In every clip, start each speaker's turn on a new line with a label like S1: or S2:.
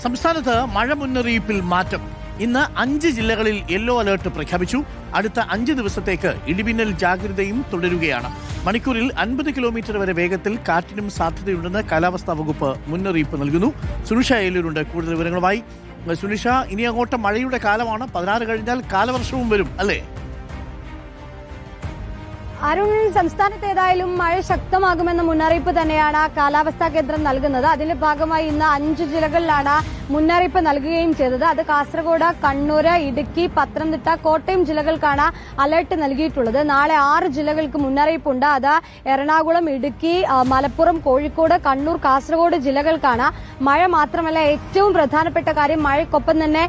S1: സംസ്ഥാനത്ത് മഴ മുന്നറിയിപ്പിൽ മാറ്റം. ഇന്ന് 5 ജില്ലകളിൽ യെല്ലോ അലേർട്ട് പ്രഖ്യാപിച്ചു. അടുത്ത 5 ദിവസത്തേക്ക് ഇടിമിന്നൽ ജാഗ്രതയും തുടരുകയാണ്. മണിക്കൂറിൽ 50 കിലോമീറ്റർ വരെ വേഗത്തിൽ കാറ്റിനും സാധ്യതയുണ്ടെന്ന് കാലാവസ്ഥാ വകുപ്പ് മുന്നറിയിപ്പ് നൽകുന്നു. സുനിഷ ഏലൂരുണ്ട് കൂടുതൽ വിവരങ്ങളുമായി. സുനിഷ, ഇനി അങ്ങോട്ട് മഴയുടെ കാലമാണ്. 16 കഴിഞ്ഞാൽ കാലവർഷവും വരും അല്ലേ?
S2: അരുൺ, സംസ്ഥാനത്ത് ഏതായാലും മഴ ശക്തമാകുമെന്ന മുന്നറിയിപ്പ് തന്നെയാണ് കാലാവസ്ഥാ കേന്ദ്രം നൽകുന്നത്. അതിന്റെ ഭാഗമായി ഇന്ന് 5 ജില്ലകളിലാണ് മുന്നറിയിപ്പ് നൽകുകയും ചെയ്തത്. അത് കാസർഗോഡ്, കണ്ണൂർ, ഇടുക്കി, പത്തനംതിട്ട, കോട്ടയം ജില്ലകൾക്കാണ് അലർട്ട് നൽകിയിട്ടുള്ളത്. നാളെ 6 ജില്ലകൾക്ക് മുന്നറിയിപ്പുണ്ട്. അത് എറണാകുളം, ഇടുക്കി, മലപ്പുറം, കോഴിക്കോട്, കണ്ണൂർ, കാസർഗോഡ് ജില്ലകൾക്കാണ്. മഴ മാത്രമല്ല, ഏറ്റവും പ്രധാനപ്പെട്ട കാര്യം മഴയ്ക്കൊപ്പം തന്നെ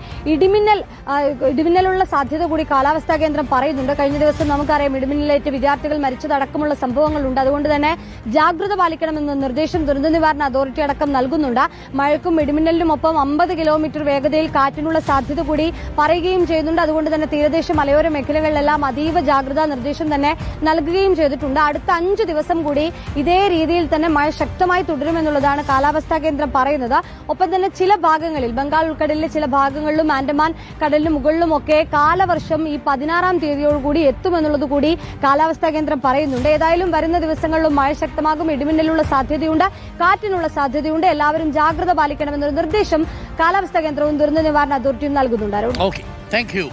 S2: ഇടിമിന്നലുള്ള സാധ്യത കൂടി കാലാവസ്ഥാ കേന്ദ്രം പറയുന്നുണ്ട്. കഴിഞ്ഞ ദിവസം നമുക്കറിയാം, ഇടിമിന്നലേറ്റ് വിദ്യാർത്ഥികൾ മരിച്ചതടക്കമുള്ള സംഭവങ്ങളുണ്ട്. അതുകൊണ്ട് തന്നെ ജാഗ്രത പാലിക്കണമെന്ന നിർദ്ദേശം ദുരന്ത നിവാരണ അതോറിറ്റി അടക്കം നൽകുന്നുണ്ട്. മഴയ്ക്കും ഇടിമിന്നലിനുമൊപ്പം 50 കിലോമീറ്റർ വേഗതയിൽ കാറ്റിനുള്ള സാധ്യത കൂടി പറയുകയും ചെയ്യുന്നുണ്ട്. അതുകൊണ്ട് തന്നെ തീരദേശ മലയോര മേഖലകളിലെല്ലാം അതീവ ജാഗ്രതാ നിർദ്ദേശം തന്നെ നൽകുകയും ചെയ്തിട്ടുണ്ട്. അടുത്ത 5 ദിവസം കൂടി ഇതേ രീതിയിൽ തന്നെ മഴ ശക്തമായി തുടരുമെന്നുള്ളതാണ് കാലാവസ്ഥാ കേന്ദ്രം പറയുന്നത്. ഒപ്പം തന്നെ ചില ഭാഗങ്ങളിൽ, ബംഗാൾ ഉൾക്കടലിലെ ചില ഭാഗങ്ങളിലും ആൻഡമാൻ കടലിന് മുകളിലുമൊക്കെ കാലവർഷം ഈ 16-ാം തീയതിയോടുകൂടി എത്തുമെന്നുള്ളത് കൂടി കാലാവസ്ഥാ കേന്ദ്രം പറയുന്നുണ്ട്. ഏതായാലും വരുന്ന ദിവസങ്ങളിലും മഴ ശക്തമാകും, ഇടിമിന്നലുള്ള സാധ്യതയുണ്ട്, കാറ്റിനുള്ള സാധ്യതയുണ്ട്. എല്ലാവരും ജാഗ്രത പാലിക്കണമെന്നൊരു നിർദ്ദേശം കാലാവസ്ഥാ കേന്ദ്രവും ദുരന്ത നിവാരണ അതോറിറ്റിയും നൽകുന്നുണ്ട്.
S1: Okay, thank you.